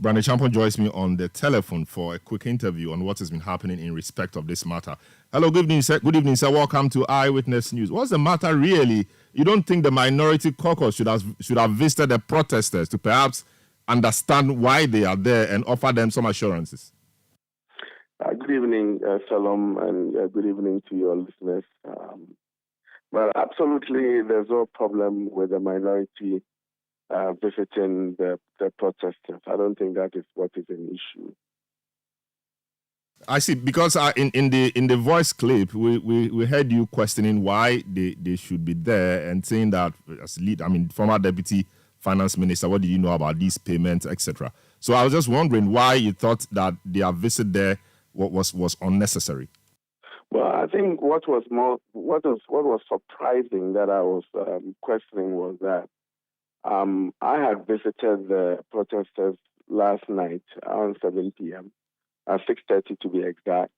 Bryan Acheampong joins me on the telephone for a quick interview on what has been happening in respect of this matter. Hello, good evening, sir. Good evening, sir. Welcome to Eyewitness News. What's the matter really? You don't think the minority caucus should have visited the protesters to perhaps understand why they are there and offer them some assurances? Good evening, Salom, and good evening to your listeners. Well, absolutely, there's no problem with the minority visiting the protesters. I don't think that is what is an issue. I see, because in the voice clip, we heard you questioning why they should be there and saying that as former deputy finance minister, what do you know about these payments, etc. So I was just wondering why you thought that their visit there was unnecessary. Well, I think what was surprising that I was questioning was that I had visited the protesters last night around 7 p.m. at 6:30 to be exact,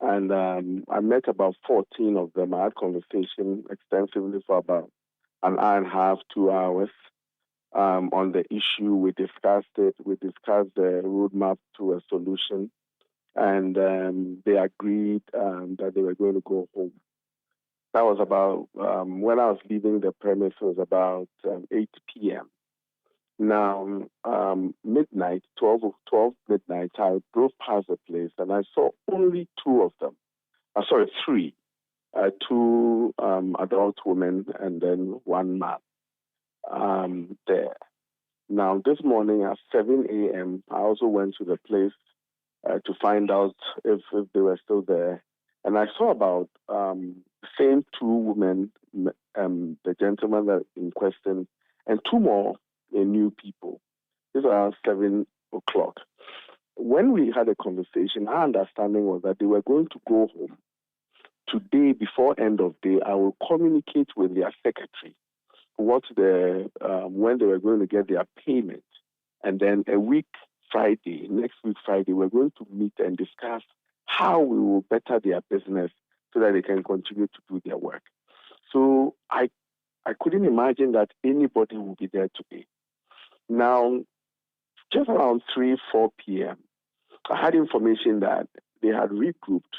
and I met about 14 of them. I had conversation extensively for about an hour and a half, 2 hours on the issue. We discussed it. We discussed the roadmap to a solution, and they agreed that they were going to go home. That was about, when I was leaving the premise, it was about 8 p.m. Now, midnight, 12 midnight, I drove past the place and I saw only two of them. Three. Two adult women and then one man there. Now, this morning at 7 a.m., I also went to the place to find out if they were still there. And I saw about the same two women, the gentleman that in question, and two more new people. This was around 7 o'clock. When we had a conversation, our understanding was that they were going to go home. Today, before end of day, I will communicate with their secretary when they were going to get their payment. And then next week Friday, we're going to meet and discuss how we will better their business so that they can continue to do their work. So I couldn't imagine that anybody would be there today. Now, just around 3-4 p.m., I had information that they had regrouped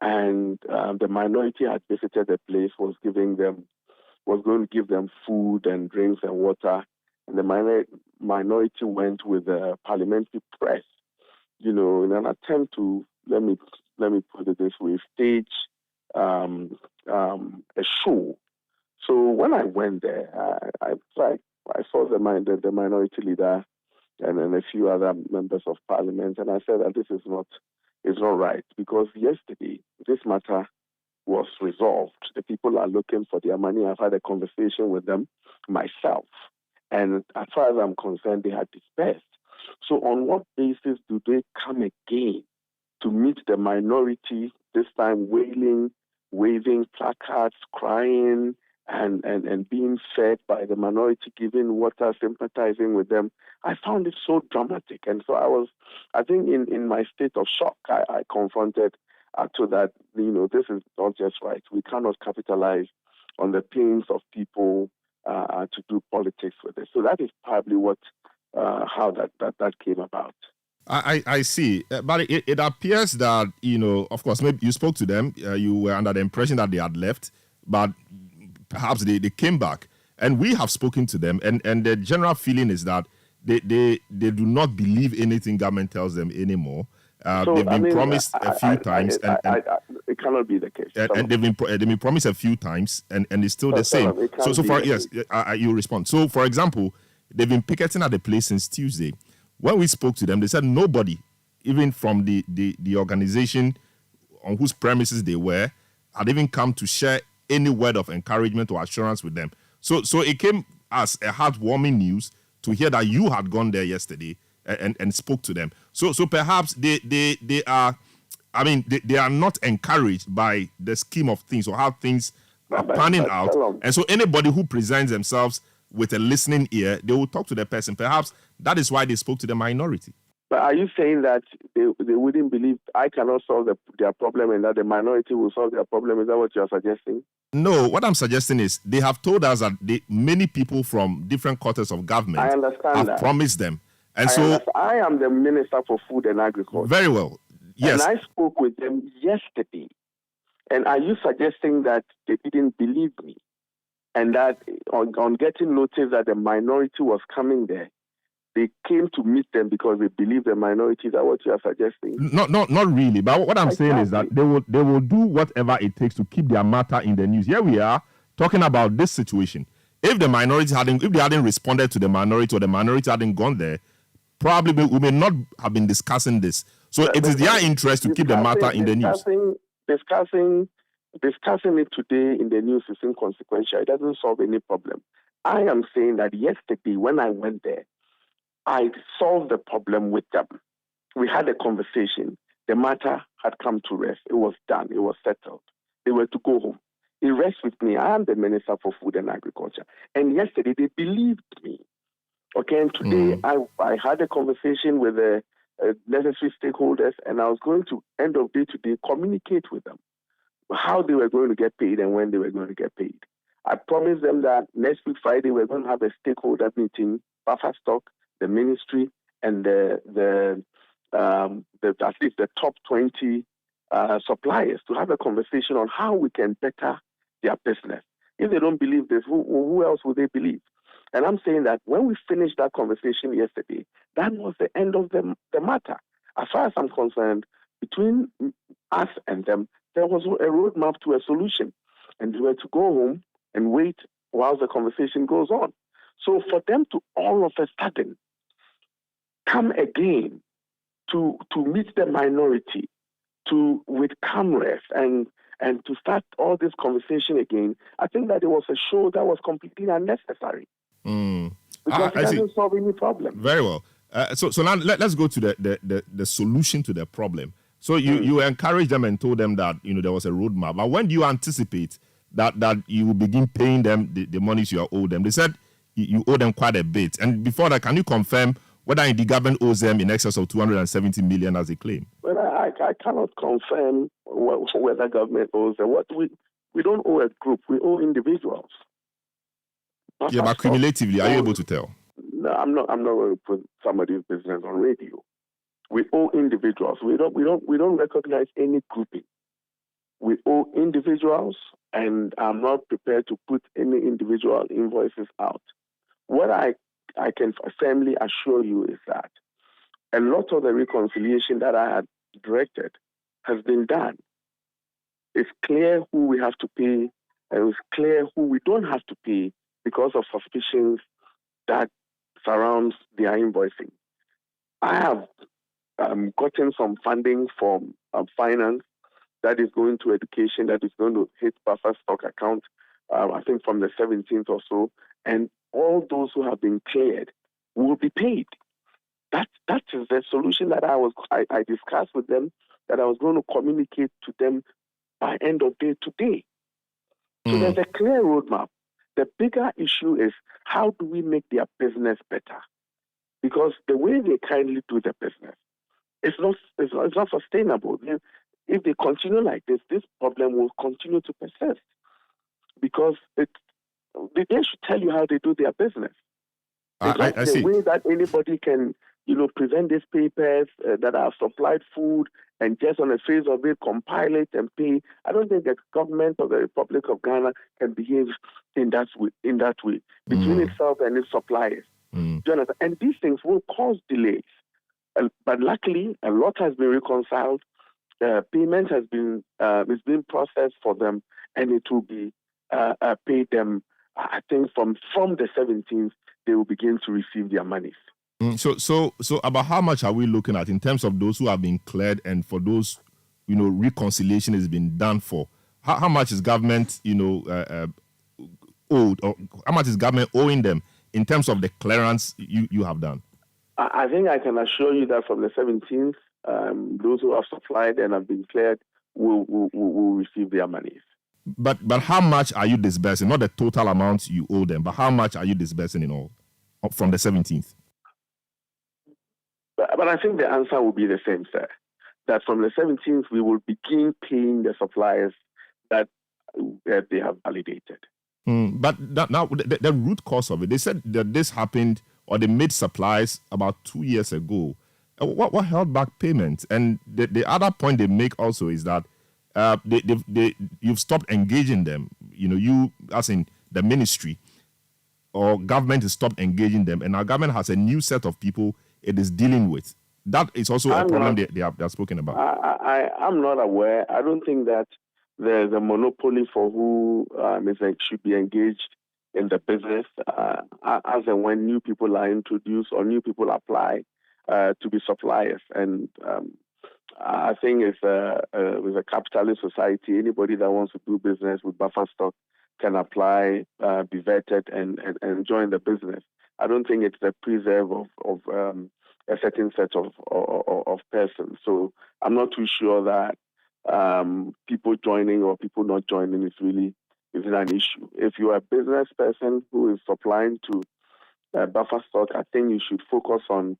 and the minority had visited the place, was going to give them food and drinks and water. And the minority went with the parliamentary press, in an attempt to, let me put it this way, stage a show. So when I went there, I saw the minority leader and then a few other members of parliament, and I said that this is not right, because yesterday this matter was resolved. The people are looking for their money. I've had a conversation with them myself, and as far as I'm concerned, they had dispersed. So on what basis do they come again to meet the minority, this time wailing, waving placards, crying, and being fed by the minority, giving water, sympathizing with them? I found it so dramatic. And so I think in my state of shock, I confronted to that, this is not just right. We cannot capitalize on the pains of people to do politics with it. So that is probably how that came about. I see. But it appears that, of course, maybe you spoke to them, you were under the impression that they had left, but perhaps they came back. And we have spoken to them, and the general feeling is that they do not believe anything government tells them anymore. They've been promised a few times. It cannot be the case. And they've been promised a few times, and it's still the same. So far, yes, you respond. So, for example, they've been picketing at the place since Tuesday. When we spoke to them, they said nobody, even from the organization on whose premises they were, had even come to share any word of encouragement or assurance with them. So it came as a heartwarming news to hear that you had gone there yesterday and spoke to them. So perhaps they are not encouraged by the scheme of things or how things are panning out. And so anybody who presents themselves with a listening ear, they will talk to the person. Perhaps that is why they spoke to the minority. But are you saying that they wouldn't believe I cannot solve their problem and that the minority will solve their problem? Is that what you're suggesting? No, what I'm suggesting is they have told us that many people from different quarters of government have promised them And so I am the Minister for Food and Agriculture. Very well. Yes. And I spoke with them yesterday. And are you suggesting that they didn't believe me? And that on getting notice that the minority was coming there, they came to meet them because they believe the minority. Is that what you are suggesting? Not really. But what I'm saying is that they will do whatever it takes to keep their matter in the news. Here we are talking about this situation. If they hadn't responded to the minority, or the minority hadn't gone there, probably we may not have been discussing this. So it is their interest to keep the matter in the news. Discussing it today in the news is inconsequential. It doesn't solve any problem. I am saying that yesterday when I went there, I solved the problem with them. We had a conversation. The matter had come to rest. It was done. It was settled. They were to go home. It rests with me. I am the Minister for Food and Agriculture. And yesterday they believed me. Okay, and today I had a conversation with the necessary stakeholders, and I was going to, end of day today, communicate with them how they were going to get paid and when they were going to get paid. I promised them that next week Friday we're going to have a stakeholder meeting, buffer stock, the ministry, and the at least the top 20 suppliers to have a conversation on how we can better their business. If they don't believe this, who else would they believe? And I'm saying that when we finished that conversation yesterday, that was the end of the matter. As far as I'm concerned, between us and them, there was a roadmap to a solution. And we were to go home and wait while the conversation goes on. So for them to all of a sudden come again to meet the minority, with cameras and to start all this conversation again, I think that it was a show that was completely unnecessary. Because it doesn't solve any problem. Very well. So now let's go to the solution to the problem. So you encouraged them and told them that there was a roadmap. But when do you anticipate that you will begin paying them the monies you are owed them? They said you owe them quite a bit. And before that, can you confirm whether the government owes them in excess of 270 million as they claim? Well, I cannot confirm whether government owes them. We don't owe a group. We owe individuals. But cumulatively, are you able to tell? No, I'm not going to put somebody's business on radio. We owe individuals. We don't recognize any grouping. We owe individuals, and I'm not prepared to put any individual invoices out. What I can firmly assure you is that a lot of the reconciliation that I had directed has been done. It's clear who we have to pay, and it's clear who we don't have to pay because of suspicions that surrounds their invoicing. I have gotten some funding from finance that is going to education, that is going to hit buffer stock account, I think from the 17th or so, and all those who have been cleared will be paid. That is the solution that I discussed with them, that I was going to communicate to them by end of day today. So there's a clear roadmap. The bigger issue is how do we make their business better? Because the way they kindly do their business, it's not sustainable. If they continue like this problem will continue to persist. Because they should tell you how they do their business. I see. The way that anybody can, present these papers that are supplied food and just on the face of it, compile it and pay. I don't think the government of the Republic of Ghana can behave in that way between itself and its suppliers. Jonathan, and these things will cause delays. But luckily, a lot has been reconciled. Payment has been is being processed for them, and it will be paid them. I think from the 17th, they will begin to receive their monies. So about how much are we looking at in terms of those who have been cleared and for those, reconciliation has been done for? How much is government, owed, or how much is government owing them in terms of the clearance you have done? I think I can assure you that from the 17th, those who have supplied and have been cleared will receive their monies. But how much are you disbursing? Not the total amount you owe them, but how much are you disbursing in all from the 17th? But I think the answer will be the same, sir. That from the 17th, we will begin paying the suppliers that they have validated. But now the root cause of it, they said that this happened or they made supplies about 2 years ago. What held back payments? And the other point they make also is that you've stopped engaging them. You, as in the ministry or government, has stopped engaging them, and our government has a new set of people it is dealing with. That is also a problem they have spoken about. I'm not aware. I don't think that there's a monopoly for who should be engaged in the business as and when new people are introduced or new people apply to be suppliers. And I think with a capitalist society, anybody that wants to do business with buffer stock can apply, be vetted, and join the business. I don't think it's the preserve of a certain set of persons. So I'm not too sure that people joining or people not joining is an issue. If you are a business person who is supplying to buffer stock, I think you should focus on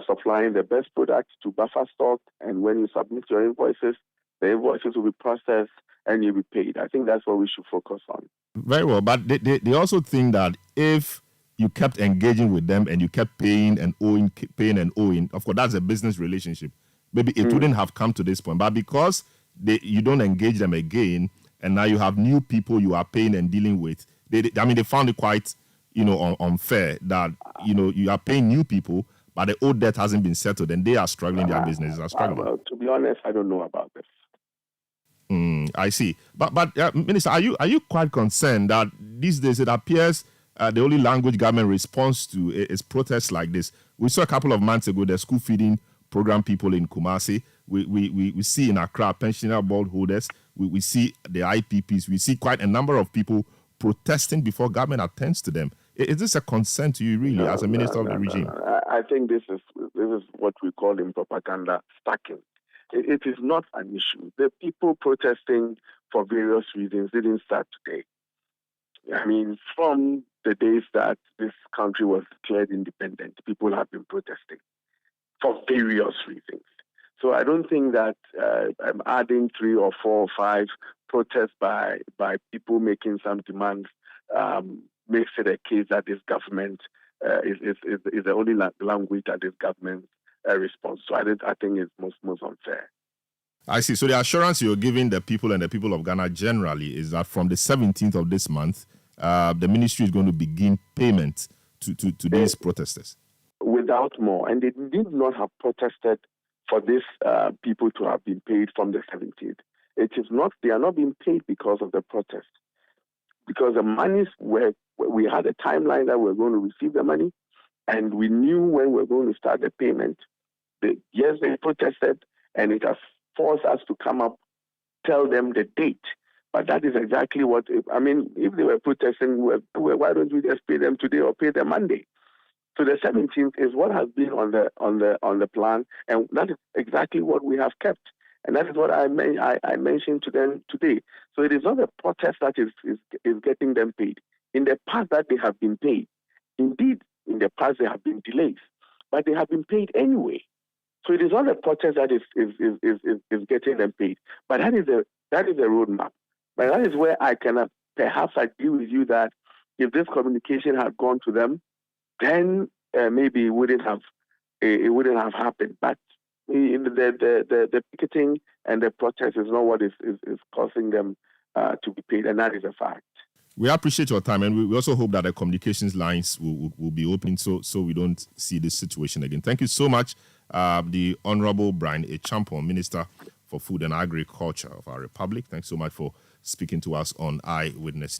supplying the best products to buffer stock, and when you submit your invoices, the invoices will be processed and you'll be paid. I think that's what we should focus on. Very well, but they also think that if you kept engaging with them and you kept paying and owing, of course, that's a business relationship. Maybe it wouldn't have come to this point, but because you don't engage them again, and now you have new people you are paying and dealing with, they found it quite, unfair that, you are paying new people, but the old debt hasn't been settled and they are struggling, their businesses are struggling. Well, to be honest, I don't know about this. I see. But Minister, are you quite concerned that these days it appears the only language government responds to is protests like this? We saw a couple of months ago the school feeding program people in Kumasi. We see in Accra pensioner board holders. We see the IPPs. We see quite a number of people protesting before government attends to them. Is this a concern to you, really, as a minister of the regime? I think this is what we call in propaganda stacking. It is not an issue. The people protesting for various reasons didn't start today. From the days that this country was declared independent, people have been protesting for various reasons. So I don't think that adding 3 or 4 or 5 protests by people making some demands makes it a case that this government is the only language that this government responds. So I think it's most unfair. I see. So the assurance you're giving the people and the people of Ghana generally is that from the 17th of this month, the ministry is going to begin payment to these protesters. Without more. And they did not have protested for these people to have been paid from the 17th. They are not being paid because of the protest. Because the monies we had a timeline that we're going to receive the money, and we knew when we're going to start the payment. Yes, they protested, and it has forced us to come up, tell them the date. But that is exactly what, if they were protesting, why don't we just pay them today or pay them Monday? So the 17th is what has been on the plan, and that is exactly what we have kept. And that is what I mentioned to them today. So it is not a protest that is getting them paid. In the past that they have been paid. Indeed, in the past there have been delays, but they have been paid anyway. So it is not a protest that is getting them paid. But that is a roadmap. But that is where I can perhaps agree with you that if this communication had gone to them, then maybe it wouldn't have happened. But the picketing and the protest is not what is causing them to be paid, and that is a fact. We appreciate your time, and we also hope that the communications lines will be open so we don't see this situation again. Thank you so much, the Honorable Bryan Acheampong, Minister for Food and Agriculture of our Republic. Thanks so much for speaking to us on Eyewitness News.